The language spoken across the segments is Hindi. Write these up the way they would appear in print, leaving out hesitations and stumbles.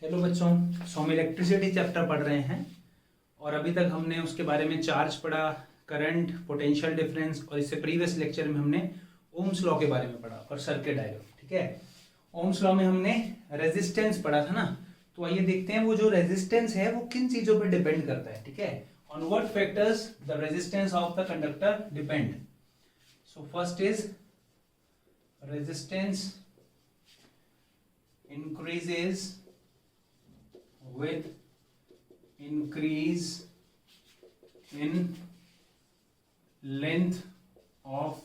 हेलो बच्चों, सो हम इलेक्ट्रिसिटी चैप्टर पढ़ रहे हैं और अभी तक हमने उसके बारे में चार्ज पढ़ा, करंट, पोटेंशियल डिफरेंस और इससे प्रीवियस लेक्चर में हमने ओम्स लॉ के बारे में पढ़ा और सर्किट डायग्राम। ठीक है, ओम्स लॉ में हमने रेजिस्टेंस पढ़ा था ना, तो आइए देखते हैं वो जो रेजिस्टेंस है वो किन चीजों पर डिपेंड करता है। ठीक है, on what factors the resistance of the conductor depend. So first is resistance increases with increase in length of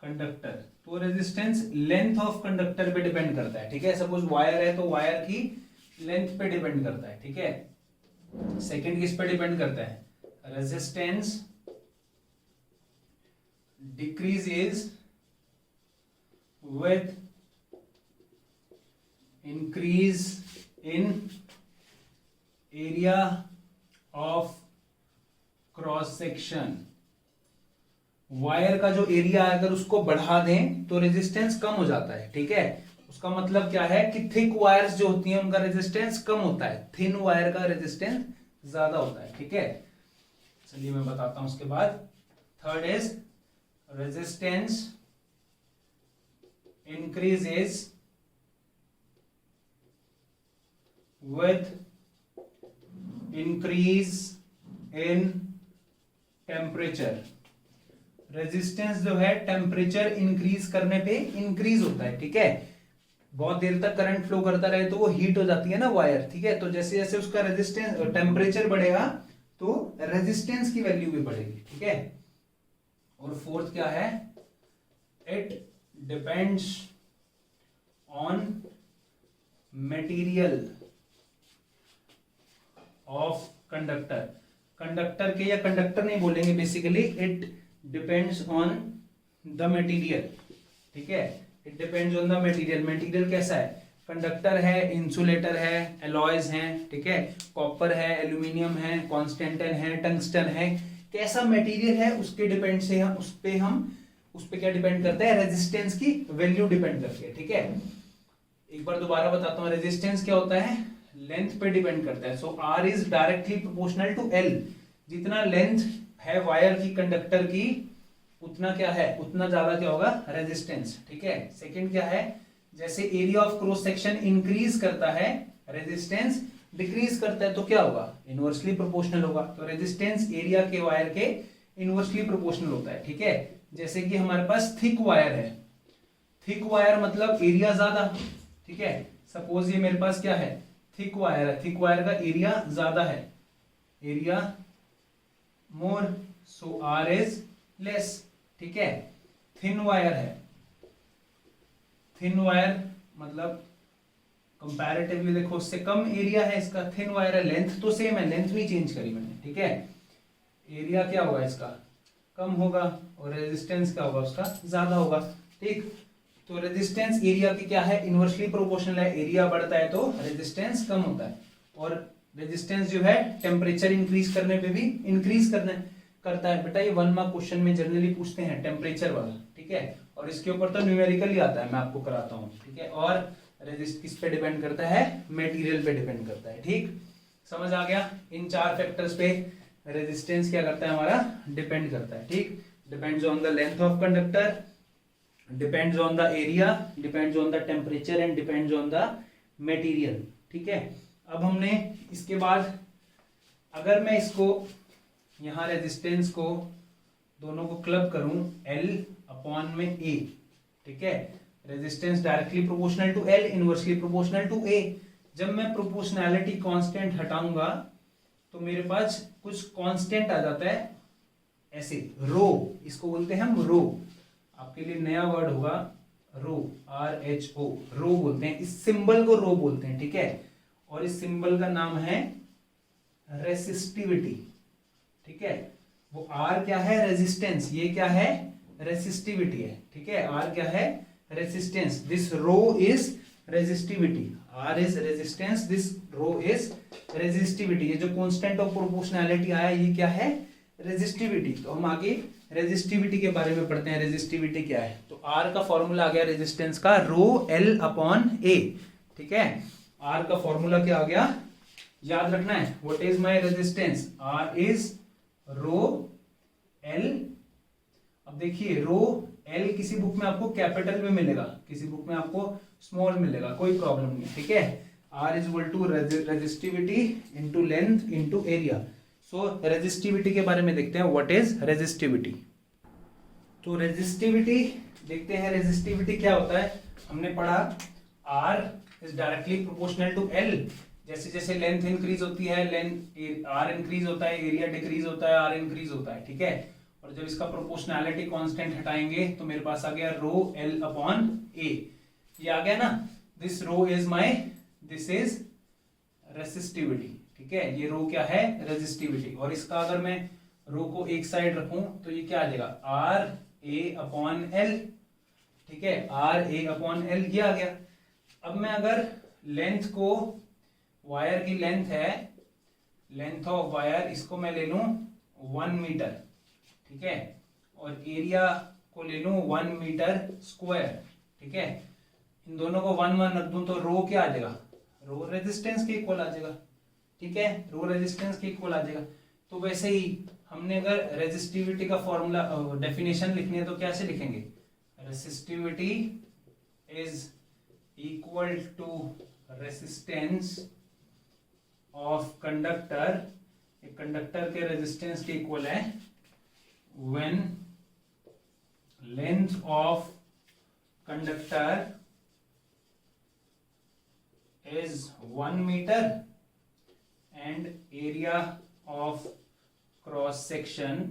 conductor। तो रेजिस्टेंस लेंथ ऑफ कंडक्टर पे डिपेंड करता है। ठीक है, सपोज वायर है तो वायर की लेंथ पे डिपेंड करता है। ठीक है, सेकंड किस पे डिपेंड करता है, resistance decreases with increase in area of cross section. Wire का जो एरिया है अगर उसको बढ़ा दें तो रेजिस्टेंस कम हो जाता है। ठीक है, उसका मतलब क्या है कि थिक वायर्स जो होती हैं उनका रेजिस्टेंस कम होता है, थिन वायर का रेजिस्टेंस ज्यादा होता है। ठीक है, चलिए मैं बताता हूं उसके बाद। Third is resistance increases with increase in temperature। Resistance जो है टेम्परेचर इंक्रीज करने पे इंक्रीज होता है। ठीक है, बहुत देर तक करंट फ्लो करता रहे तो वो हीट हो जाती है ना वायर। ठीक है, तो जैसे जैसे उसका रेजिस्टेंस टेम्परेचर बढ़ेगा तो रेजिस्टेंस की वैल्यू भी बढ़ेगी। ठीक है, और फोर्थ क्या है, it depends on material of conductor। Conductor के, या कंडक्टर नहीं बोलेंगे basically, it depends on the material. ठीक है, it depends on the material. Material कैसा है, कंडक्टर है, इंसुलेटर है, एलॉयज हैं। ठीक है, कॉपर है, एल्यूमिनियम है, कॉन्स्टेंटन है, टंगस्टन है। कैसा मटेरियल है उसके डिपेंड से हम उस पे क्या डिपेंड करता है, रेजिस्टेंस की वैल्यू डिपेंड करती है। ठीक है, एक बार दोबारा बताता हूं, रेजिस्टेंस क्या होता है, लेंथ पे डिपेंड करता है। So R is directly proportional to L. जितना लेंथ है वायर की, कंडक्टर की, उतना क्या है, उतना ज्यादा क्या होगा, रेजिस्टेंस। ठीक है, सेकंड क्या है, जैसे area of cross section increase करता है, रेजिस्टेंस डिक्रीज करता है, तो क्या होगा, इनवर्सली प्रोपोर्शनल होगा। तो रेजिस्टेंस एरिया के वायर के इनवर्सली प्रोपोर्शनल होता है। ठीक है, जैसे कि हमारे पास थिक वायर है, थिक वायर मतलब एरिया ज्यादा। ठीक है, सपोज ये मेरे पास क्या है, थिक वायर है, थिक वायर का एरिया ज्यादा है, area more, so R is less. ठीक है, थिन वायर है, थिन वायर मतलब कंपैरेटिवली देखो उससे कम एरिया है इसका, थिन वायर है, लेंथ तो सेम है, लेंथ नहीं चेंज करी मैंने। ठीक है, एरिया क्या होगा इसका, कम होगा, और रेजिस्टेंस क्या होगा उसका, ज्यादा होगा। ठीक, तो रेजिस्टेंस एरिया की क्या है, इनवर्सली प्रोपोर्शनल है, एरिया बढ़ता है तो रेजिस्टेंस कम होता है। और रेजिस्टेंस जो है टेम्परेचर इंक्रीज करने पे भी इंक्रीज करता है। बेटा ये 1 मार्क क्वेश्चन में जनरली पूछते हैं टेम्परेचर वाला। ठीक है, और इसके ऊपर तो न्यूमेरिकल ही आता है, मैं आपको कराता हूँ। ठीक है, और रेजिस्ट किस पे डिपेंड करता है, मटेरियल पे डिपेंड करता है। ठीक, समझ आ गया, इन 4 फैक्टर्स पे रेजिस्टेंस क्या करता है, हमारा डिपेंड करता है। ठीक, depends on the length of conductor, depends on the area, depends on the temperature and depends on the material. ठीक है, अब हमने इसके बाद अगर मैं इसको यहां रेजिस्टेंस को दोनों को क्लब करूं L अपॉन में A। ठीक है, resistance directly proportional to L, inversely proportional to A। जब मैं प्रोपोर्शनैलिटी कांस्टेंट हटाऊंगा तो मेरे पास कुछ कांस्टेंट आ जाता है ऐसे, रो, इसको बोलते हैं हम रो। आपके लिए नया वर्ड होगा रो, RHO, रो बोलते हैं, इस सिंबल को रो बोलते हैं। ठीक है, और इस सिंबल का नाम है रेसिस्टिविटी। ठीक है, वो R क्या है, रेजिस्टेंस, ये क्या है, रेसिस्टिविटी है। ठीक है, R क्या है, resistance, this rho is resistivity, R is resistance, this rho is resistivity. ये जो कांस्टेंट ऑफ प्रोपोर्शनैलिटी आया ये क्या है, रेजिस्टिविटी। तो हम आगे रेजिस्टिविटी के बारे में पढ़ते हैं, रेजिस्टिविटी क्या है। तो R का फॉर्मूला आ गया रेजिस्टेंस का, रो L अपॉन A। ठीक है, आर का फॉर्मूला क्या आ गया, याद रखना है, what is my resistance, R is rho L. अब देखिए रो एल किसी बुक में आपको कैपिटल में मिलेगा, किसी बुक में आपको स्मॉल मिलेगा, कोई प्रॉब्लम नहीं, ठीक है। R is equal to resistivity into length into area. So resistivity के बारे में देखते हैं, व्हाट इज रेजिस्टिविटी। तो रेजिस्टिविटी देखते हैं, रेजिस्टिविटी क्या होता है। हमने पढ़ा R is directly proportional to L। जैसे जैसे लेंथ इंक्रीज होती है, लेंथ R इंक्रीज होता है, एरिया डिक्रीज होता है, R इंक्रीज होता है, ठीक है। और जब इसका प्रोपोर्शनैलिटी कांस्टेंट हटाएंगे तो मेरे पास आ गया रो L अपॉन A। ये आ गया ना, this rho is my, this is resistivity, ठीक है। ये रो क्या है, रेजिस्टिविटी। और इसका अगर मैं रो को एक साइड रखूं तो ये क्या आ जाएगा, R A अपॉन L, ठीक है, R A अपॉन L, ये आ गया। अब मैं अगर लेंथ को, वायर की लेंथ है, लेंथ ऑफ वायर, इसको मैं ले लूं 1 मीटर, ठीक है, और एरिया को ले लूं 1 मीटर स्क्वायर, ठीक है। इन दोनों को 1 1 रख दूं तो रो क्या आ जाएगा, रो रेजिस्टेंस के इक्वल आ जाएगा, ठीक है, रो रेजिस्टेंस के इक्वल आ जाएगा। तो वैसे ही हमने अगर रेजिस्टिविटी का फॉर्मूला डेफिनेशन लिखनी है तो कैसे लिखेंगे, resistivity is equal to resistance of conductor, एक कंडक्टर के रेजिस्टेंस के इक्वल है when length of conductor is 1 metre and area of cross section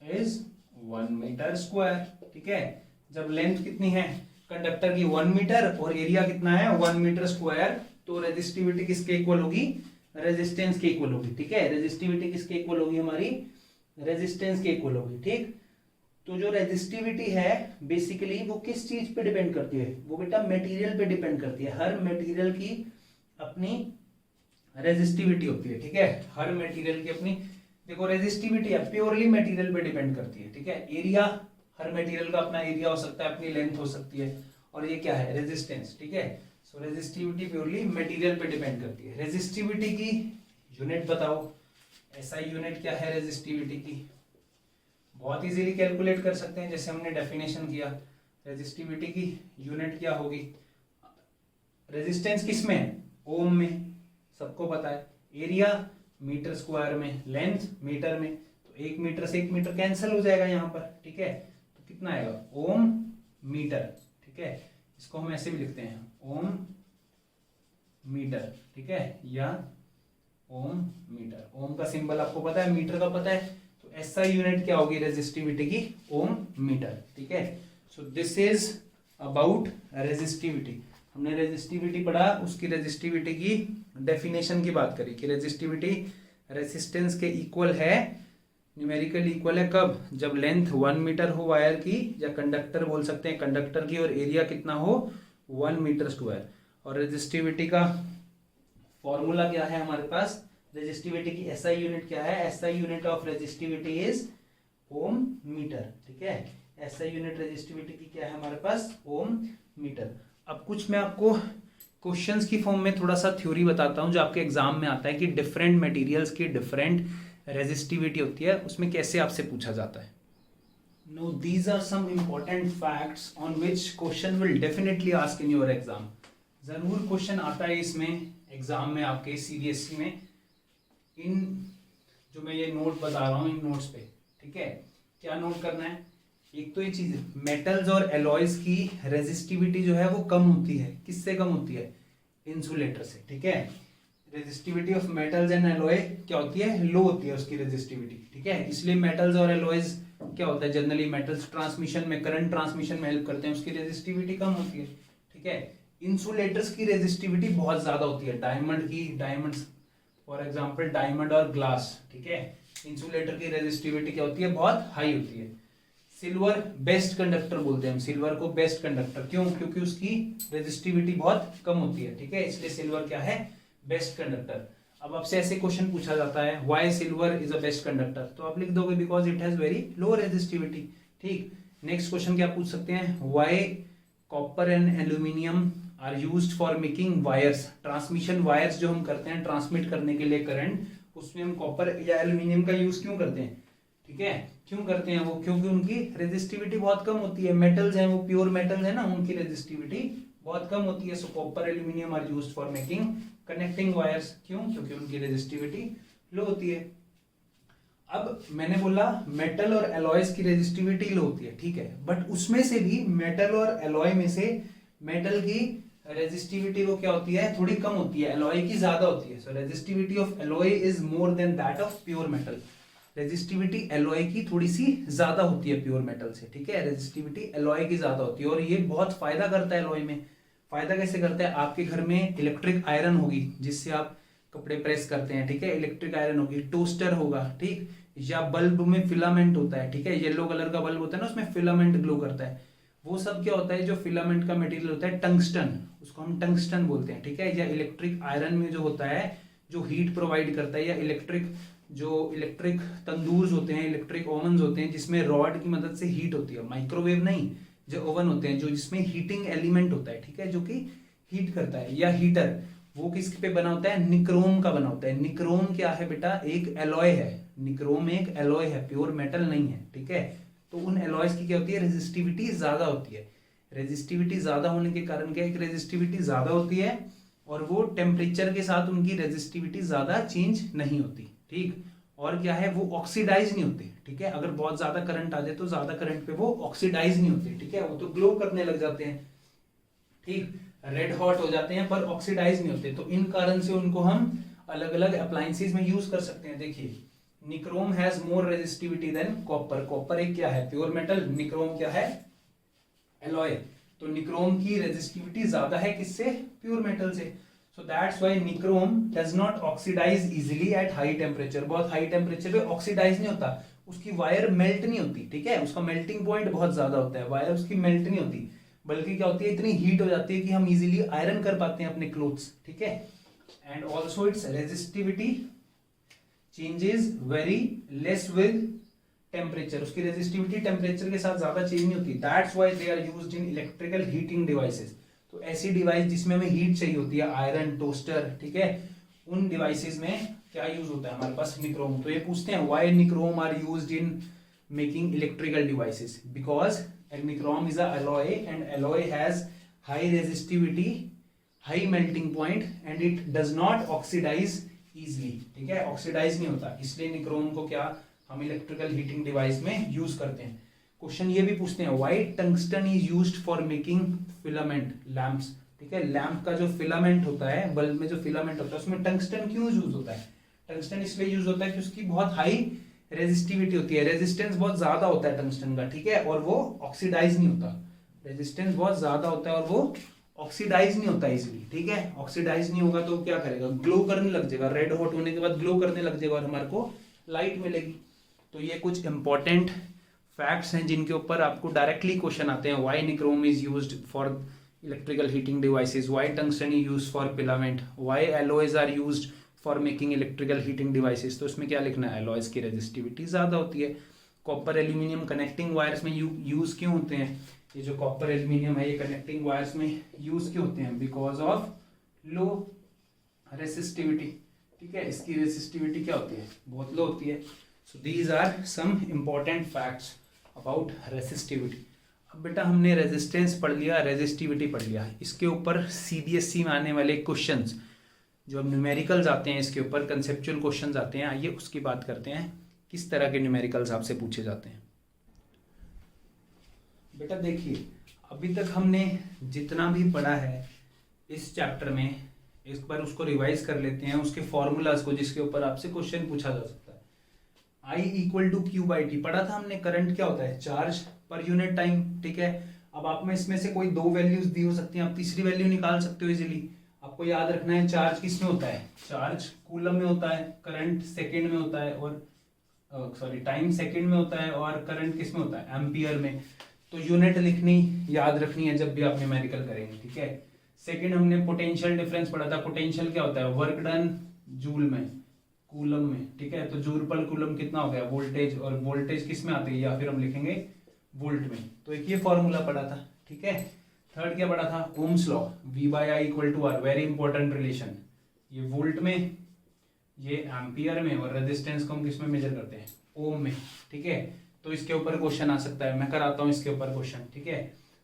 is 1 metre square, ठीक है। जब लेंथ कितनी है कंडक्टर की 1 मीटर और एरिया कितना है 1 मीटर स्क्वायर, तो रेजिस्टिविटी किसके इक्वल होगी, रेजिस्टेंस के इक्वल होगी, ठीक है। रेजिस्टिविटी किसके इक्वल होगी, हमारी रेजिस्टेंस के इक्वल होगी, ठीक। तो जो रेजिस्टिविटी है बेसिकली वो किस चीज पे डिपेंड करती है, वो बेटा मटेरियल पे डिपेंड करती है। हर मटेरियल की अपनी रेजिस्टिविटी होती है, ठीक है, हर मटेरियल की अपनी, देखो रेजिस्टिविटी है प्योरली मटेरियल पे डिपेंड करती है, ठीक है। एरिया, हर मटेरियल का अपना एरिया हो सकता है, अपनी लेंथ हो सकती है, और ये क्या है, रेजिस्टेंस, ठीक है। सो रेजिस्टिविटी प्योरली मटेरियल पे डिपेंड करती है। रेजिस्टिविटी की यूनिट बताओ, SI यूनिट क्या है रेजिस्टिविटी की, बहुत इजीली कैलकुलेट कर सकते हैं, जैसे हमने डेफिनेशन किया। रेजिस्टिविटी की यूनिट क्या होगी, रेजिस्टेंस किसमें है, ओम में, सबको पता है। एरिया मीटर स्क्वायर में, लेंथ मीटर में, तो 1 मीटर से 1 मीटर कैंसिल हो जाएगा यहाँ पर, ठीक है। तो कितना आएगा, ओम मीटर, ठीक है। इसको हम ऐसे भी लिखते हैं, ओम मीटर, ठीक है, या ओम मीटर। ओम का सिंबल आपको पता है, मीटर का पता है, तो SI यूनिट क्या होगी रेजिस्टिविटी की, ओम मीटर, ठीक है। So this is about resistivity. हमने रेजिस्टिविटी पढ़ा, उसकी रेजिस्टिविटी की डेफिनेशन की बात करी कि रेजिस्टिविटी रेजिस्टेंस के इक्वल है, न्यूमेरिकली इक्वल है कब, जब लेंथ 1 मीटर हो वायर की, या कंडक्टर बोल सकते हैं कंडक्टर की, और एरिया कितना हो 1 मीटर स्क्वायर। और रेजिस्टिविटी का फॉर्मूला क्या है हमारे पास, रेजिस्टिविटी की SI यूनिट क्या है, SI unit of resistivity is ohm metre, ठीक है। SI यूनिट रेजिस्टिविटी की क्या है हमारे पास, ओम मीटर। अब कुछ मैं आपको क्वेश्चंस की फॉर्म में थोड़ा सा थ्योरी बताता हूं जो आपके एग्जाम में आता है कि डिफरेंट मटेरियल्स की डिफरेंट रेजिस्टिविटी होती है, उसमें कैसे आपसे पूछा जाता है। No these are some important facts on which question will definitely ask in your exam. जरूर क्वेश्चन आता है इसमें एग्जाम में आपके CBSE में, इन जो मैं ये नोट बता रहा हूँ इन नोट्स पे, ठीक है। क्या नोट करना है, एक तो ये चीज, मेटल्स और एलॉयज की रेजिस्टिविटी जो है वो कम होती है, किससे कम होती है, इंसुलेटर से, ठीक है। Resistivity of metals and alloy क्या होती है, लो होती है उसकी रेजिस्टिविटी, ठीक है। इसलिए मेटल्स और एलॉयज क्या होता है, जनरली मेटल्स ट्रांसमिशन में, करंट ट्रांसमिशन में हेल्प करते हैं, उसकी रेजिस्टिविटी कम होती है, ठीक है। इंसुलेटर्स की रेजिस्टिविटी बहुत ज्यादा होती है, डायमंड की, डायमंड्स फॉर एग्जांपल डायमंड और ग्लास, ठीक है, इंसुलेटर की रेजिस्टिविटी क्या होती है, बहुत हाई होती है। सिल्वर बेस्ट कंडक्टर बोलते हैं हम सिल्वर को बेस्ट कंडक्टर, क्यों, क्योंकि उसकी रेजिस्टिविटी बहुत कम होती है, ठीक है, इसलिए सिल्वर क्या है, बेस्ट कंडक्टर। अब आपसे ऐसे क्वेश्चन पूछा जाता है why silver is a best conductor, तो आप लिख दोगे because it has very low resistivity, ठीक। नेक्स्ट क्वेश्चन क्या पूछ सकते हैं, why copper and aluminium are used for making wires, transmission wires जो हम करते हैं ट्रांसमिट करने के लिए करंट, उसमें हम कॉपर या एल्यूमिनियम का यूज क्यों करते हैं, ठीक है, क्यों करते हैं वो, क्योंकि उनकी रेजिस्टिविटी बहुत कम होती है, मेटल्स हैं वो प्योर मेटल्स है ना, उनकी रेजिस्टिविटी बहुत कम होती है। So copper aluminium are used for making connecting wires, क्यों, क्योंकि उनकी रेजिस्टिविटी लो होती है। अब मैंने बोला मेटल और एलॉयज की रेजिस्टिविटी लो होती है, ठीक है, बट उसमें से भी मेटल और एलॉय में से मेटल की रेजिस्टिविटी वो क्या होती है, थोड़ी कम होती है, एलॉय की ज्यादा होती है। So resistivity of alloy is more than that of pure metal, resistivity alloy की थोड़ी सी ज्यादा होती है प्योर मेटल से, ठीक है, रेजिस्टिविटी एलॉय की ज्यादा होती है। और ये बहुत फायदा करता है एलॉय में। फायदा कैसे करता है, आपके घर में इलेक्ट्रिक आयरन होगी जिससे आप कपड़े प्रेस करते हैं, ठीक है, इलेक्ट्रिक आयरन होगी, टोस्टर होगा, ठीक, या बल्ब में फिलामेंट होता है, ठीक है, येलो कलर का बल्ब होता है ना, उसमें फिलामेंट ग्लो करता है, वो सब क्या होता है, जो फिलामेंट का मटेरियल होता है टंगस्टन, उसको हम टंगस्टन बोलते हैं, ठीक है। या इलेक्ट्रिक आयरन में जो होता है जो हीट प्रोवाइड करता है, या इलेक्ट्रिक तंदूर होते हैं, इलेक्ट्रिक ओवन्स होते हैं जिसमें रॉड की मदद से हीट होती है, माइक्रोवेव नहीं, जो ओवन होते हैं जो जिसमें हीटिंग एलिमेंट होता है, ठीक है, जो कि हीट करता है, या हीटर, वो किस पे बना होता है, निक्रोम का बना होता है। निक्रोम क्या है बेटा, एक एलॉय है, निक्रोम एक एलॉय है, प्योर मेटल नहीं है, ठीक है। तो उन एलॉयज की क्या होती है, रेजिस्टिविटी ज्यादा होती है। रेजिस्टिविटी ज्यादा होने के कारण क्या, एक रेजिस्टिविटी ज्यादा होती है और वो टेम्परेचर के साथ उनकी रेजिस्टिविटी ज्यादा चेंज नहीं होती, ठीक। और क्या है, वो ऑक्सीडाइज नहीं होते, ठीक है, अगर बहुत ज्यादा करंट आ जाए तो ज्यादा करंट पे वो ऑक्सीडाइज नहीं होते, ठीक है, वो तो ग्लो करने लग जाते हैं, ठीक, रेड हॉट हो जाते हैं पर ऑक्सीडाइज नहीं होते। तो इन कारण से उनको हम अलग अलग अप्लायंसेस में यूज कर सकते हैं। देखिए nichrome has more resistivity than copper, copper एक क्या है, प्योर मेटल, निक्रोम क्या है, एलॉय, तो निक्रोम की रेजिस्टिविटी ज्यादा है किससे, प्योर मेटल से। So that's why nichrome does not oxidise easily at high temperature, बहुत हाई टेम्परेचर पे ऑक्सीडाइज नहीं होता, उसकी वायर मेल्ट नहीं होती, ठीक है, उसका मेल्टिंग पॉइंट बहुत ज्यादा होता है, वायर उसकी मेल्ट नहीं होती, बल्कि क्या होती है, इतनी हीट हो जाती है कि हम इजीली आयरन कर पाते हैं अपने क्लोथ्स, ठीक है। And also its resistivity changes very less with temperature, उसकी रेजिस्टिविटी टेम्परेचर के साथ ज्यादा चेंज नहीं होती। That's why they are used in electrical heating devices, तो ऐसी डिवाइस जिसमें हमें हीट चाहिए होती है, आयरन, टोस्टर, ठीक है, उन डिवाइसेस में क्या यूज होता है हमारे पास, निक्रोम। तो ये पूछते हैं why nichrome are used in making electrical devices, because nichrome is a alloy and alloy has high resistivity, high melting point and it does not oxidize easily, ठीक है, ऑक्सीडाइज नहीं होता, इसलिए निक्रोम को क्या हम इलेक्ट्रिकल हीटिंग डिवाइस में यूज करते हैं। क्वेश्चन ये भी पूछते हैं why tungsten is used for making filament lamps, ठीक है, लैंप का जो फिलामेंट होता है, बल्ब में जो फिलामेंट होता है उसमें टंगस्टन क्यों यूज होता है, टंगस्टन इसलिए यूज होता है कि उसकी बहुत हाई रेजिस्टिविटी होती है, रेजिस्टेंस बहुत ज्यादा होता है टंगस्टन का, ठीक है, और वो ऑक्सीडाइज नहीं होता, रेजिस्टेंस बहुत ज्यादा होता है और वो ऑक्सीडाइज नहीं होता इजीली, ठीक है, ऑक्सीडाइज नहीं होगा तो क्या करेगा, ग्लो करने लग जाएगा, रेड हॉट होने के बाद ग्लो करने लग जाएगा और हमारे को लाइट मिलेगी। तो ये कुछ इंपॉर्टेंट फैक्ट्स हैं जिनके ऊपर आपको डायरेक्टली क्वेश्चन आते हैं, why nichrome is used for electrical heating devices, why tungsten is used for filament, why alloys are used for making electrical heating devices. तो इसमें क्या लिखना है, एलॉयज की रेजिस्टिविटी ज्यादा होती है। कॉपर एल्यूमिनियम कनेक्टिंग वायर्स में यूज क्यों होते हैं, ये जो कॉपर एल्यूमिनियम है ये कनेक्टिंग वायर्स में यूज क्यों होते हैं, बिकॉज ऑफ लो रेसिस्टिविटी, ठीक है, इसकी रेसिस्टिविटी क्या होती है, बहुत लो होती है। So these are some important facts about resistivity. अब बेटा हमने रेजिस्टेंस पढ़ लिया, रेजिस्टिविटी पढ़ लिया, इसके ऊपर CBSE में आने वाले क्वेश्चंस जो अब न्यूमेरिकल्स आते हैं, इसके ऊपर कंसेप्चुअल क्वेश्चंस आते हैं, आइए उसकी बात करते हैं, किस तरह के न्यूमेरिकल्स आपसे पूछे जाते हैं। बेटा देखिए अभी तक हमने जितना भी पढ़ा है इस चैप्टर में, एक बार उसको रिवाइज कर लेते हैं, उसके फॉर्मूलाज को जिसके ऊपर आपसे क्वेश्चन पूछा जा सकता है। I equal to Q by T पढ़ा था हमने, करंट क्या होता है, चार्ज पर यूनिट टाइम, ठीक है। अब आप में इसमें से कोई दो वैल्यूज दी हो सकती हैं, आप तीसरी वैल्यू निकाल सकते हो इजीली। आपको याद रखना है चार्ज किस में होता है, चार्ज कूलम में होता है, करंट सेकंड में होता है, और टाइम सेकंड में होता है, और करंट किस में होता है, एम्पियर में। तो यूनिट लिखनी याद रखनी है जब भी आप न्यूमेरिकल करेंगे, ठीक है। सेकंड हमने पोटेंशियल डिफरेंस पढ़ा था, पोटेंशियल क्या होता है, वर्क डन जूल में, कूलम में, ठीक है। तो जूल पर कूलम कितना हो गया, वोल्टेज, और वोल्टेज किस में आती है, या फिर हम लिखेंगे वोल्ट में। तो एक ये फॉर्मूला पढ़ा था, ठीक है। थर्ड क्या पढ़ा था, Ohm's law, V by I equal to R, very important relation. ये वोल्ट में, ये एम्पियर में, और रेजिस्टेंस को हम किस में मेजर करते हैं, ओम में, ठीक है। तो इसके ऊपर क्वेश्चन आ सकता है, मैं कराता हूँ इसके ऊपर क्वेश्चन, ठीक है।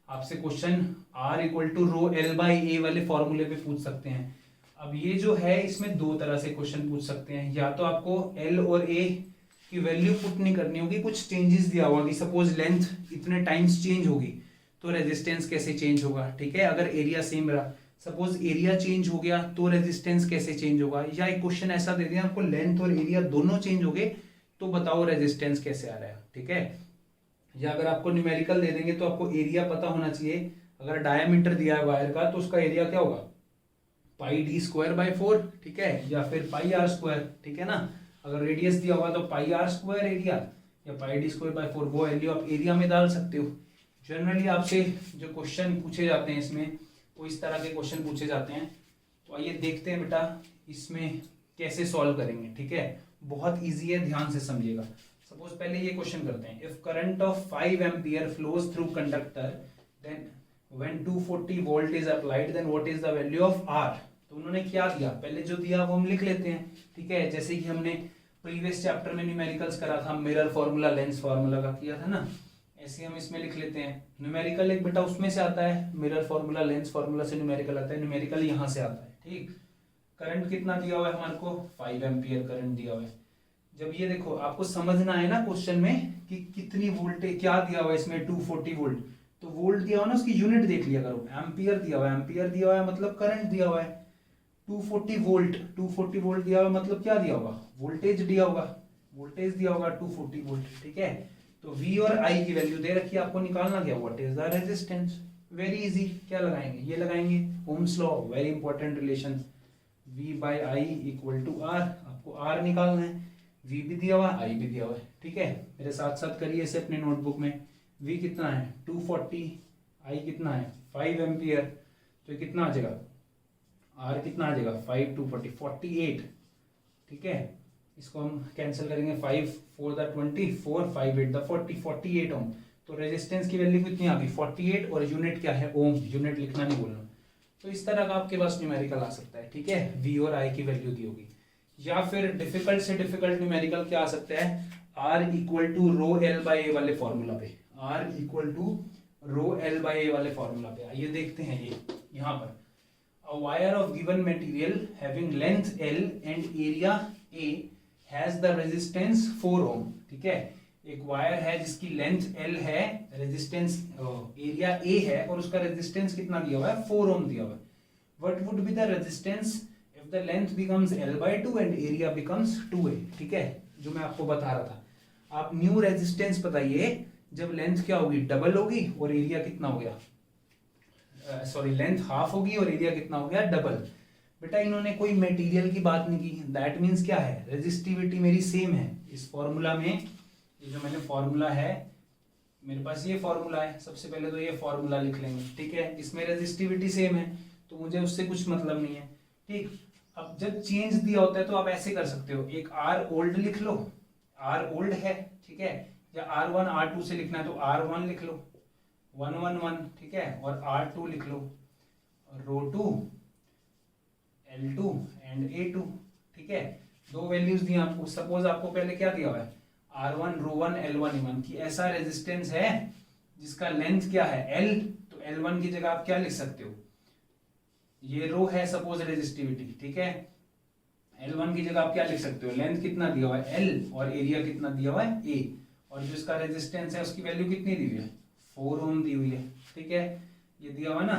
आपसे question R equal to rho L by A वाले फॉर्मूले पे पूछ सकते हैं। अब ये जो है इसमें दो तरह से क्वेश्चन पूछ सकते हैं, या तो आपको L और A की वैल्यू पुट नहीं करनी होगी, कुछ चेंजेस दिया होगा कि सपोज लेंथ इतने टाइम्स चेंज होगी तो रेजिस्टेंस कैसे चेंज होगा, ठीक है। अगर एरिया सेम रहा, सपोज एरिया चेंज हो गया तो रेजिस्टेंस कैसे चेंज होगा, या एक क्वेश्चन ऐसा दे दिया आपको लेंथ और एरिया दोनों चेंज हो गए तो बताओ रेजिस्टेंस कैसे आ रहा है, ठीक है। या अगर आपको न्यूमेरिकल दे देंगे तो आपको एरिया पता होना चाहिए। अगर डायमीटर दिया है वायर का तो उसका एरिया क्या होगा, पाई डी स्क्वायर बाय 4, ठीक है, या फिर पाई आर स्क्वायर, ठीक है ना। अगर रेडियस दिया होगा तो पाई आर स्क्वायर एरिया या पाई डी स्क्वायर बाय 4, वो वैल्यू आप एरिया में डाल सकते हो। जनरली आपसे जो क्वेश्चन पूछे जाते हैं इसमें वो इस तरह के क्वेश्चन पूछे जाते हैं। तो आइए देखते हैं बेटा इसमें कैसे सॉल्व करेंगे, ठीक है। बहुत ईजी है, ध्यान से समझिएगा। सपोज पहले ये क्वेश्चन करते हैं, if current of 5 ampere flows through conductor then when 240 volt is applied then what is the value of R. तो उन्होंने क्या दिया, पहले जो दिया वो हम लिख लेते हैं, ठीक है। जैसे कि हमने प्रीवियस चैप्टर में न्यूमेरिकल्स करा था, मिरर फॉर्मूला लेंस फॉर्मूला का किया था ना, ऐसे हम इसमें लिख लेते हैं। न्यूमेरिकल एक बेटा उसमें से आता है, मिरर फॉर्मूला लेंस फॉर्मूला से न्यूमेरिकल आता है, न्यूमेरिकल यहाँ से आता है, ठीक। करंट कितना दिया हुआ है हमारे को, 5 एम्पियर करंट दिया हुआ है। जब ये देखो आपको समझना है ना क्वेश्चन में कि कितनी वोल्टेज क्या दिया हुआ है इसमें, 240 वोल्ट, तो वोल्ट दिया हुआ ना उसकी यूनिट देख लिया करो। एम्पियर दिया हुआ है, एम्पियर दिया हुआ है मतलब करंट दिया हुआ है। 240 वोल्ट, 240 वोल्ट दिया हुआ है मतलब क्या दिया होगा, वोल्टेज दिया होगा, वोल्टेज दिया होगा 240 वोल्ट, ठीक है। तो V और I की वैल्यू दे रखी है, आपको निकालना क्या, what is the resistance. Very easy, क्या लगाएंगे, ये लगाएंगे Ohm's law, very important relation, V by I equal to R. आपको R निकालना है, V भी दिया हुआ है I भी दिया हुआ है, ठीक है। मेरे साथ साथ करिए इसे अपने नोटबुक में। V कितना है 240, I कितना है 5 एम्पियर, तो कितना आ जाएगा, R कितना आ जाएगा 5 240 48, ठीक है। इसको हम कैंसिल करेंगे, 5 4 द 20 4 5 8 द 40 48 ओम। तो रेजिस्टेंस की वैल्यू कितनी आ गई 48, और यूनिट क्या है ओम, यूनिट लिखना नहीं बोलना। तो इस तरह का आपके पास न्यूमेरिकल आ सकता है, ठीक है। V और I की वैल्यू दी होगी। या फिर डिफिकल्ट से डिफिकल्ट न्यूमेरिकल क्या आ सकता है, R equal to rho L by A वाले फॉर्मूला पे, R equal to rho L by A वाले फॉर्मूला पे। आइए देखते हैं ये यहाँ पर, a wire of given material having length L and area A has the resistance 4 ohm, ठीक है। एक वायर है जिसकी लेंथ L है, रेजिस्टेंस एरिया A है, और उसका रेजिस्टेंस कितना दिया हुआ है 4 ohm दिया हुआ है। What would be the resistance if the length becomes L by 2 and area becomes 2A, ठीक है, जो मैं आपको बता रहा था। आप न्यू रेजिस्टेंस बताइए जब लेंथ क्या होगी, डबल होगी, और एरिया कितना हो गया, सॉरी लेंथ हाफ होगी और एरिया कितना हो गया, डबल। बेटा इन्होंने कोई मटेरियल की बात नहीं की, दैट मींस क्या है, रेजिस्टिविटी मेरी सेम है। इस फॉर्मूला में ये जो मैंने फॉर्मूला है, मेरे पास ये फॉर्मूला है, सबसे पहले तो ये फॉर्मूला लिख लेंगे, ठीक है। इसमें रेजिस्टिविटी सेम है तो मुझे उससे कुछ मतलब नहीं है, ठीक। अब जब चेंज दिया होता है तो आप ऐसे कर सकते हो, एक R ओल्ड लिख लो, R ओल्ड है, ठीक है, या R1 R2 से लिखना है तो R1 लिख लो 111, ठीक है, और R2 लिख लो रो 2 L2 एंड A2, ठीक है। दो वैल्यूज दी आपको। सपोज आपको पहले क्या दिया हुआ है, R1 रो 1 L1 E1 की ऐसा रेजिस्टेंस है जिसका लेंथ क्या है L, तो L1 की जगह आप क्या लिख सकते हो, ये रो है सपोज रेजिस्टिविटी, ठीक है। L1 की जगह आप क्या लिख सकते हो, लेंथ कितना दिया हुआ है L और एरिया कितना दिया हुआ है A, और जो इसका रेजिस्टेंस है उसकी वैल्यू कितनी दी हुई है 4 ओम दी हुई है, ठीक है। ये दिया हुआ ना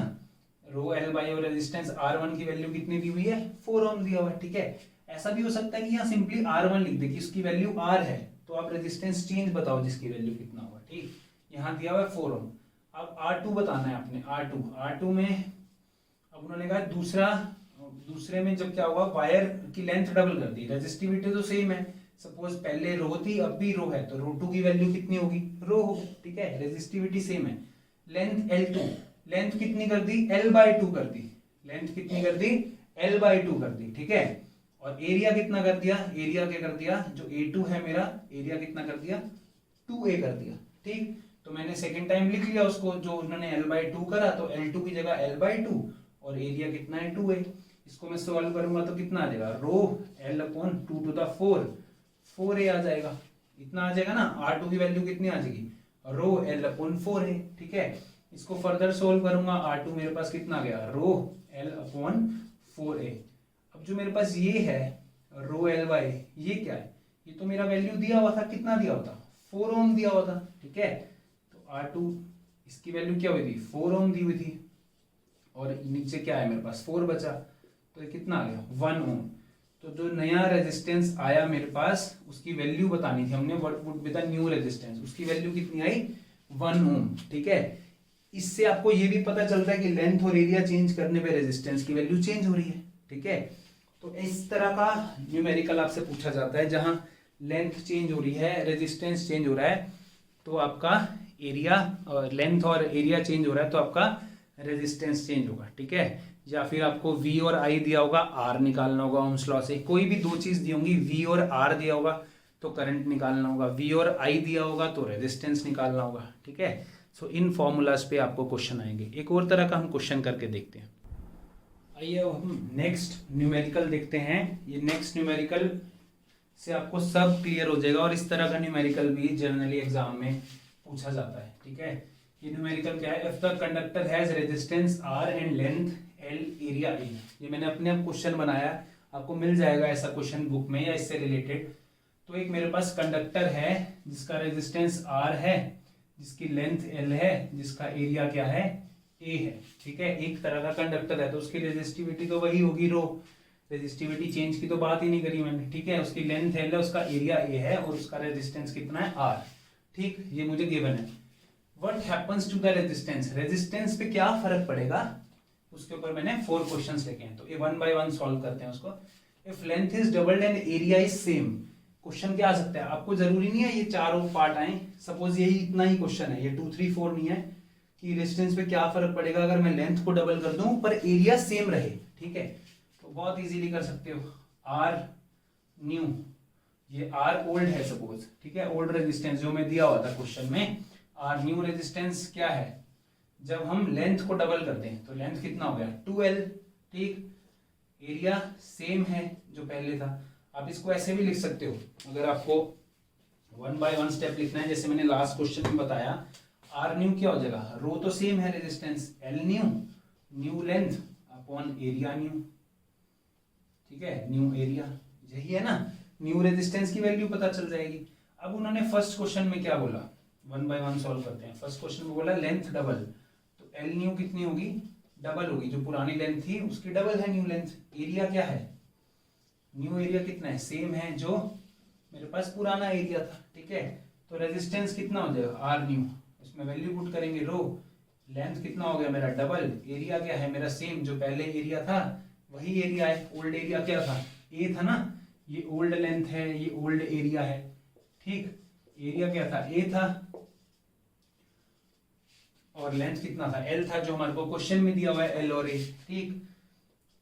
रो एल बाई और रेजिस्टेंस R1 की वैल्यू कितनी दी हुई है 4 ओम दिया हुआ है, ठीक है। ऐसा भी हो सकता है कि यहाँ सिंपली R1 लिख दे कि उसकी वैल्यू R है, तो आप रेजिस्टेंस चेंज बताओ जिसकी वैल्यू कितना हुआ, ठीक। यहाँ दिया हुआ है 4 ओम। अब R2 बताना है आपने, R2 में अब उन्होंने कहा दूसरे में जब क्या हुआ, वायर की लेंथ डबल कर दी, रेजिस्टिविटी तो सेम है, सपोज पहले रो थी अब भी रो है, तो रो 2 की वैल्यू कितनी होगी, रो होगी, ठीक है। रेजिस्टिविटी सेम है, लेंथ L2, लेंथ कितनी कर दी L/2 कर दी, लेंथ कितनी कर दी L/2 कर दी, ठीक है। और एरिया कितना कर दिया, एरिया क्या कर दिया, जो A2 है मेरा, एरिया कितना कर दिया 2A कर दिया, ठीक। तो मैंने सेकेंड टाइम लिख लिया उसको, जो उन्होंने L/2 करा, तो L2 की जगह L/2 और एरिया कितना है 2 है। इसको मैं सॉल्व करूंगा तो कितना आ जाएगा, रो L/2 4a आ जाएगा, इतना आ जाएगा ना। R2 की वैल्यू कितनी आ जाएगी, रो L/4 है, ठीक है। इसको फर्दर सोल्व करूंगा, R2 मेरे पास कितना आ गया, रो L/4a। अब जो मेरे पास ये है रो Ly, ये क्या है, ये तो मेरा वैल्यू दिया हुआ था, कितना दिया हुआ था, 4 ओम दिया हुआ था, ठीक है। तो R2 इसकी वैल्यू क्या हुई थी, 4 ओम दी हुई थी, और नीचे क्या है मेरे पास 4 बचा, तो ये कितना आ गया 1 ओम। तो जो नया रेजिस्टेंस आया मेरे पास उसकी वैल्यू बतानी थी हमने, what would be the new resistance, उसकी वैल्यू कितनी आई 1 ओम, ठीक है। इससे आपको ये भी पता चलता है कि लेंथ और एरिया चेंज करने पे रेजिस्टेंस की वैल्यू चेंज हो रही है, ठीक है। तो इस तरह का न्यूमेरिकल आपसे पूछा जाता है, जहां लेंथ चेंज हो रही है, रेजिस्टेंस चेंज हो रहा है, तो आपका एरिया और लेंथ और एरिया चेंज हो रहा है तो आपका रेजिस्टेंस चेंज होगा, ठीक है। या फिर आपको V और I दिया होगा, R निकालना होगा ओम्स लॉ से, कोई भी दो चीज दी होंगी, V और R दिया होगा तो करंट निकालना होगा, V और I दिया होगा तो रेजिस्टेंस निकालना होगा, ठीक है। सो इन फॉर्मूलाज पे आपको क्वेश्चन आएंगे। एक और तरह का हम क्वेश्चन करके देखते हैं। आइए हम नेक्स्ट न्यूमेरिकल देखते हैं। ये नेक्स्ट न्यूमेरिकल से आपको सब क्लियर हो जाएगा, और इस तरह का न्यूमेरिकल भी जनरली एग्जाम में पूछा जाता है, ठीक है। ये न्यूमेरिकल क्या है, if the conductor has resistance R and length L, area A। ये मैंने अपने आप क्वेश्चन बनाया, आपको मिल जाएगा ऐसा क्वेश्चन बुक में या इससे रिलेटेड। तो एक मेरे पास कंडक्टर है जिसका रेजिस्टेंस R है, जिसकी लेंथ L है, जिसका एरिया क्या है A है, ठीक है। एक तरह का कंडक्टर है तो उसकी रेजिस्टिविटी तो वही होगी रो, रेजिस्टिविटी चेंज की तो बात ही नहीं करी मैंने, ठीक है। उसकी लेंथ L है, उसका एरिया A है, और उसका रेजिस्टेंस कितना है R, ठीक, ये मुझे गिवन है। What happens to the resistance, resistance पे क्या फर्क पड़ेगा, उसके ऊपर मैंने 4 क्वेश्चंस लिखे हैं, तो ये 1 बाय 1 सॉल्व करते हैं उसको। If length is doubled and area is same, question क्या आ सकता है, आपको जरूरी नहीं है ये चारों पार्ट आए, सपोज यही इतना ही क्वेश्चन है, ये 2 3 4 नहीं है कि रेजिस्टेंस पे क्या फर्क पड़ेगा अगर मैं लेंथ को डबल कर दूं पर एरिया सेम रहे, ठीक है। तो बहुत इजीली कर सकते हो, R न्यू, ये R ओल्ड है सपोज, ठीक है, ओल्ड रेजिस्टेंस जो मैं दिया हुआ था क्वेश्चन में, R न्यू रेजिस्टेंस क्या है, जब हम लेंथ को डबल करते हैं तो लेंथ कितना हो गया 2L, ठीक, एरिया सेम है जो पहले था। आप इसको ऐसे भी लिख सकते हो, अगर आपको 1 बाय 1 स्टेप लिखना है, जैसे मैंने लास्ट क्वेश्चन में बताया, R न्यू क्या हो जाएगा, रो तो सेम है resistance, L new, new length upon area new, ठीक है, न्यू एरिया, यही है ना, न्यू रेजिस्टेंस की वैल्यू पता चल जाएगी। अब उन्होंने फर्स्ट क्वेश्चन में क्या बोला, 1 बाय 1 सॉल्व करते हैं। फर्स्ट क्वेश्चन में बोला लेंथ डबल, तो L न्यू कितनी होगी, डबल होगी, जो पुरानी लेंथ थी उसकी डबल है न्यू लेंथ। एरिया क्या है, न्यू एरिया कितना है, सेम है जो मेरे पास पुराना एरिया था, ठीक है। तो रेजिस्टेंस कितना हो जाएगा R न्यू, इसमें वैल्यू पुट करेंगे रो, लेंथ कितना हो गया मेरा डबल, एरिया क्या है मेरा सेम, जो पहले एरिया था वही एरिया है, ओल्ड एरिया क्या था A था ना, ये ओल्ड लेंथ है, ये ओल्ड एरिया है, ठीक, एरिया क्या था A था, और लेंथ कितना था L था, जो हमारे को क्वेश्चन में दिया हुआ है L और A, ठीक।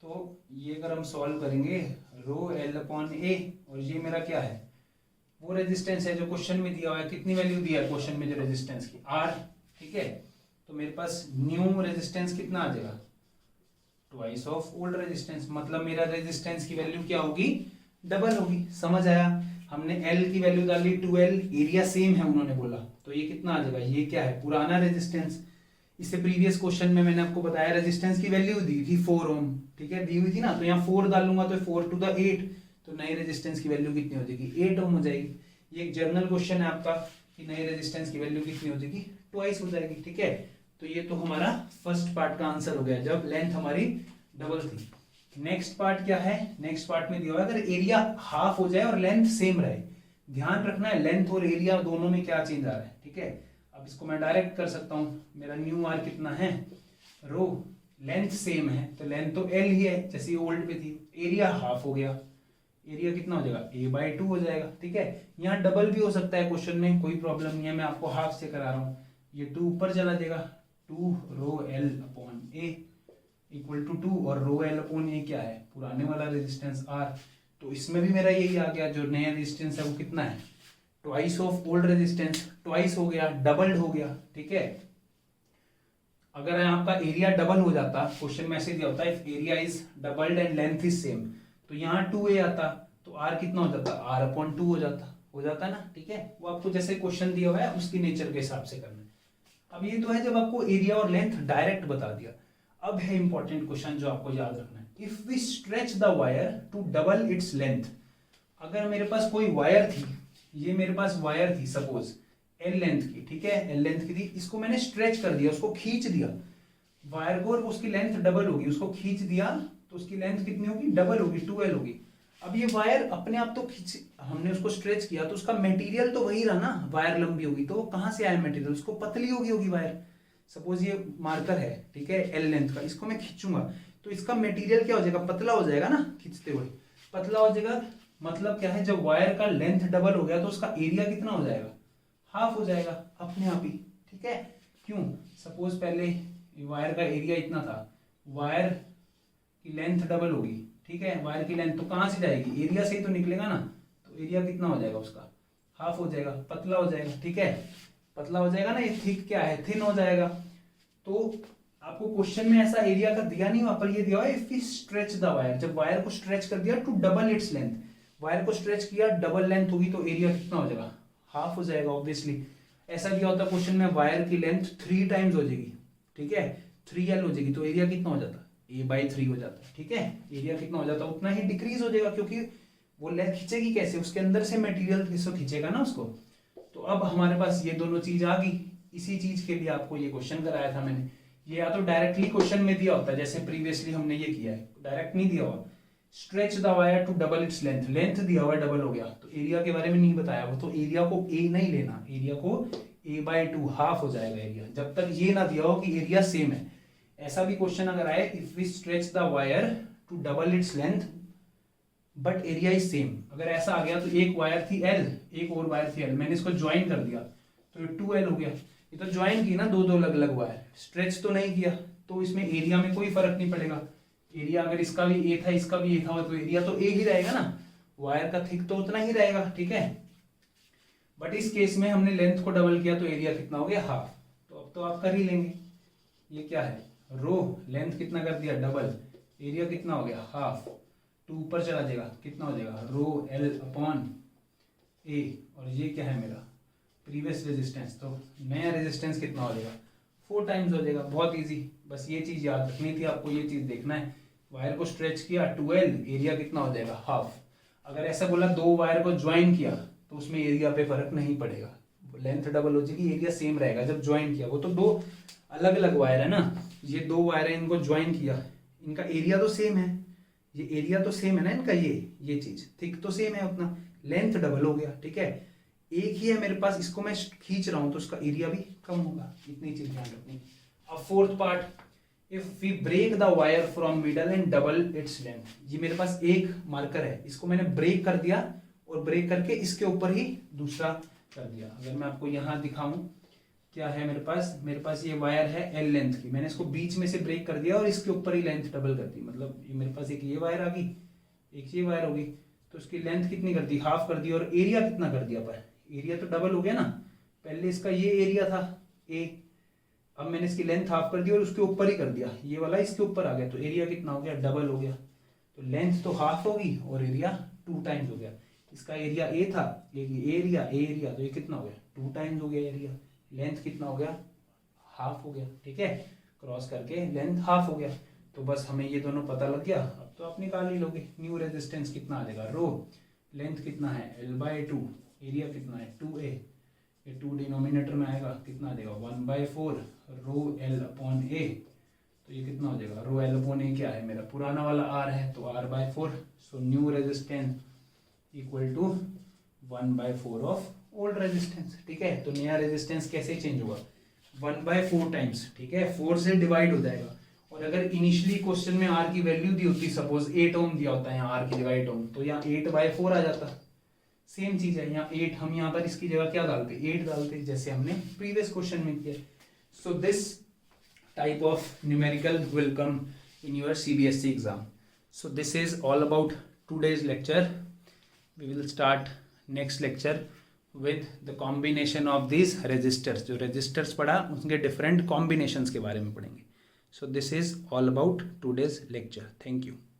तो ये अगर हम सॉल्व करेंगे रो L अपॉन A, और ये मेरा क्या है वो रेजिस्टेंस है जो क्वेश्चन में दिया हुआ है, कितनी वैल्यू दिया है क्वेश्चन में जो रेजिस्टेंस की R, ठीक है। तो मेरे पास न्यू रेजिस्टेंस कितना आ जाएगा, ट्वाइस ऑफ ओल्ड रेजिस्टेंस, मतलब मेरा रेजिस्टेंस की वैल्यू क्या होगी, डबल होगी। समझ आया, हमने L की वैल्यू डाली 2L, एरिया सेम है उन्होंने बोला, तो ये कितना आ जाएगा, ये क्या है पुराना रेजिस्टेंस। इससे प्रीवियस क्वेश्चन में मैंने आपको बताया रेजिस्टेंस की वैल्यू दी थी 4 ओम, ठीक है, दी हुई थी ना, तो यहाँ 4 डालूंगा तो 4 टू द 8, तो नई रेजिस्टेंस की वैल्यू कितनी हो जाएगी 8 ओम हो जाएगी। ये एक जर्नल क्वेश्चन है आपका कि नई रेजिस्टेंस की वैल्यू कितनी हो जाएगी, ट्वाइस हो जाएगी, ठीक है। तो ये तो हमारा फर्स्ट पार्ट का आंसर हो गया, जब लेंथ हमारी डबल थी। नेक्स्ट पार्ट क्या है, नेक्स्ट पार्ट में दिया हुआ है अगर एरिया हाफ हो जाए और लेंथ सेम रहे, ध्यान रखना है लेंथ और एरिया दोनों में क्या चेंज आ रहा है, ठीक है। अब इसको मैं डायरेक्ट कर सकता हूं, मेरा न्यू R कितना है, रो, लेंथ सेम है तो लेंथ तो L ही है जैसे ओल्ड पे थी, एरिया हाफ हो गया, एरिया कितना हो जाएगा A/2 हो जाएगा, ठीक है। यहाँ डबल भी हो सकता है क्वेश्चन में, कोई प्रॉब्लम नहीं है, मैं आपको हाफ से करा रहा हूँ, ये 2 ऊपर चला जाएगा, 2 rho L upon A equal to 2, और रो L अपॉन A क्या है पुराने वाला रेजिस्टेंस R, तो इसमें भी मेरा यही आ गया, जो नया रेजिस्टेंस है वो कितना है twice of old resistance, twice हो गया, डबल्ड हो गया, ठीक है। अगर आपका एरिया डबल हो जाता, क्वेश्चन में ऐसे दिया होता है if area is doubled and length is same, तो यहाँ 2a आता, तो r कितना हो जाता, r/2 हो जाता ना, ठीक है। वो आपको जैसे क्वेश्चन दिया हुआ है उसकी नेचर के हिसाब से करना है। अब ये तो है जब आपको एरिया और लेंथ डायरेक्ट बता दिया। अब है इंपॉर्टेंट क्वेश्चन जो आपको याद रखना है, if we stretch the wire to double its length. अगर मेरे पास कोई वायर थी, ये मेरे पास वायर थी सपोज एल लेंथ की, ठीक है, एल लेंथ की थी, इसको मैंने स्ट्रेच कर दिया, उसको खींच दिया वायर को, और उसकी लेंथ डबल होगी, उसको खींच दिया तो उसकी लेंथ कितनी होगी, डबल होगी, 2l होगी। अब ये वायर अपने आप तो खींच, हमने उसको स्ट्रेच किया तो उसका मटेरियल तो वही रहा ना, वायर लंबी होगी तो कहां से आया मटेरियल, उसको पतली होगी वायर। सपोज ये मार्कर है, ठीक है, एल लेंथ का, इसको मैं खींचूंगा तो इसका मटेरियल क्या हो जाएगा, पतला हो जाएगा ना, खींचते हुए पतला हो जाएगा। मतलब क्या है, जब वायर का लेंथ डबल हो गया तो उसका एरिया कितना हो जाएगा, हाफ हो जाएगा अपने आप ही, ठीक है। क्यों, सपोज पहले वायर का एरिया इतना था, वायर की लेंथ डबल होगी, ठीक है, वायर की लेंथ तो कहां से जाएगी, एरिया से ही तो निकलेगा ना, तो एरिया कितना हो जाएगा उसका, हाफ हो जाएगा, पतला हो जाएगा, ठीक है, पतला हो जाएगा ना, ये थिक क्या है, थिन हो जाएगा। तो आपको क्वेश्चन में ऐसा एरिया का दिया नहीं, वहां पर ये दिया है if we stretch the wire, जब वायर को स्ट्रेच कर दिया to double its length, wire को स्ट्रेच किया, डबल लेंथ होगी तो एरिया कितना हो जाएगा, हाफ हो जाएगा ऑब्वियसली। ऐसा दिया होता क्वेश्चन में वायर की लेंथ 3 टाइम्स हो जाएगी, ठीक है, 3l हो जाएगी, तो एरिया कितना हो जाता, a/3 हो जाता, ठीक है, एरिया कितना हो जाता, उतना ही डिक्रीज हो जाएगा, क्योंकि वो लेंथ खींचेगी कैसे, उसके अंदर से मटेरियल किसको खींचेगा ना उसको। तो अब हमारे पास ये दोनों चीज आ गई, इसी चीज के लिए आपको ये क्वेश्चन कराया था मैंने। ये या तो डायरेक्टली क्वेश्चन में दिया होता है जैसे प्रीवियसली हमने ये किया है, डायरेक्ट नहीं दिया हुआ, stretch the wire to double its length, length दिया हुआ डबल हो गया, तो एरिया के बारे में नहीं बताया वो, तो एरिया को a नहीं लेना, एरिया को a/2 हाफ हो जाएगा एरिया, जब तक ये ना दिया हो कि एरिया सेम है। ऐसा भी क्वेश्चन अगर आए, if we stretch the wire to double its length but area is same, अगर ऐसा आ गया तो एक वायर थी l, एक और वायर थी l, मैंने इसको ज्वाइन कर दिया तो ये 2l हो गया, ये तो ज्वाइन की ना दो अलग अलग वायर, स्ट्रेच तो नहीं किया, तो इसमें एरिया में कोई फर्क नहीं पड़ेगा। एरिया अगर इसका भी ए था इसका भी ए था तो एरिया तो ए ही रहेगा ना, वायर का थिक तो उतना ही रहेगा, ठीक है। बट इस केस में हमने लेंथ को डबल किया तो एरिया कितना हो गया, हाफ। तो अब तो आप कर ही लेंगे, ये क्या है, रो, लेंथ कितना कर दिया डबल, एरिया कितना हो गया, हाफ, टू ऊपर चला जाएगा, कितना हो जाएगा, रो l/a, और ये क्या है मेरा प्रीवियस रेजिस्टेंस, तो नया रेजिस्टेंस कितना हो जाएगा, 4 टाइम्स हो जाएगा। बहुत इजी, बस ये चीज याद रखनी थी आपको, ये चीज देखना है, वायर को स्ट्रेच किया 2l, एरिया कितना हो जाएगा, हाफ। अगर ऐसा बोला दो वायर को ज्वाइन किया तो उसमें एरिया पे फर्क नहीं पड़ेगा, लेंथ डबल हो जाएगी, एरिया सेम रहेगा जब ज्वाइन किया, वो तो दो अलग अलग वायर है ना, ये दो वायर है, इनको ज्वाइन किया, इनका एरिया तो सेम है, ये एरिया तो सेम है ना इनका, ये चीज थिक तो सेम है उतना, लेंथ डबल हो गया, ठीक है, एक ही है मेरे पास, इसको मैं खींच रहा हूं तो उसका एरिया भी कम होगा, इतनी चीज ध्यान रखनी। अब fourth part, if we break the wire from middle and double its length, ये मेरे पास एक मार्कर है, इसको मैंने ब्रेक कर दिया और ब्रेक करके इसके ऊपर ही दूसरा कर दिया। अगर मैं आपको यहाँ दिखाऊं क्या है मेरे पास ये वायर है एल लेंथ की, मैंने इसको बीच में से ब्रेक कर दिया और इसके ऊपर ही लेंथ डबल कर दी, मतलब ये मेरे पास एक ये वायर आ गई, एक ये वायर होगी, तो उसकी लेंथ कितनी कर दी, हाफ कर दी, और एरिया कितना कर दिया, पर एरिया तो डबल हो गया ना, पहले इसका ये एरिया था ए, अब मैंने इसकी लेंथ हाफ कर दी और उसके ऊपर ही कर दिया, ये वाला इसके ऊपर आ गया, तो एरिया कितना हो गया, डबल हो गया, तो लेंथ तो हाफ होगी और एरिया 2 टाइम्स हो गया। इसका एरिया ए था, एरिया तो ये कितना हो गया, 2 टाइम्स हो गया एरिया, लेंथ कितना हो गया, हाफ हो गया, ठीक है, क्रॉस करके लेंथ हाफ हो गया। तो बस हमें ये दोनों पता लग गया, अब तो आप निकाल ही लोगे, न्यू रेजिस्टेंस कितना आ जाएगा, रो, लेंथ कितना है l/2, एरिया कितना है 2a, ये 2 डिनोमिनेटर में आएगा, कितना आ जाएगा 1/4 रो l/a, तो ये कितना हो जाएगा, रो l/a क्या है मेरा पुराना वाला r है तो r/4, so new resistance equal to 1/4 of old resistance, ठीक है। तो नया रेजिस्टेंस कैसे चेंज होगा, 1/4 टाइम्स, ठीक है, 4 से डिवाइड हो जाएगा। और अगर इनिशियली क्वेश्चन में r की वैल्यू दी होती, सपोज 8 ओम दिया होता है यहाँ r की जगह 8 ओम, तो यहाँ 8/4 आ जाता, सेम चीज है यहाँ 8, हम यहाँ पर इसकी जगह क्या डालते, 8 डालते, जैसे हमने प्रीवियस क्वेश्चन में किया। So this type of numerical will come in your CBSE exam. So this is all about today's lecture, we will start next lecture with the combination of these resistors. जो resistors पढ़ा उसके different combinations के बारे में पढ़ेंगे. So this is all about today's lecture. Thank you.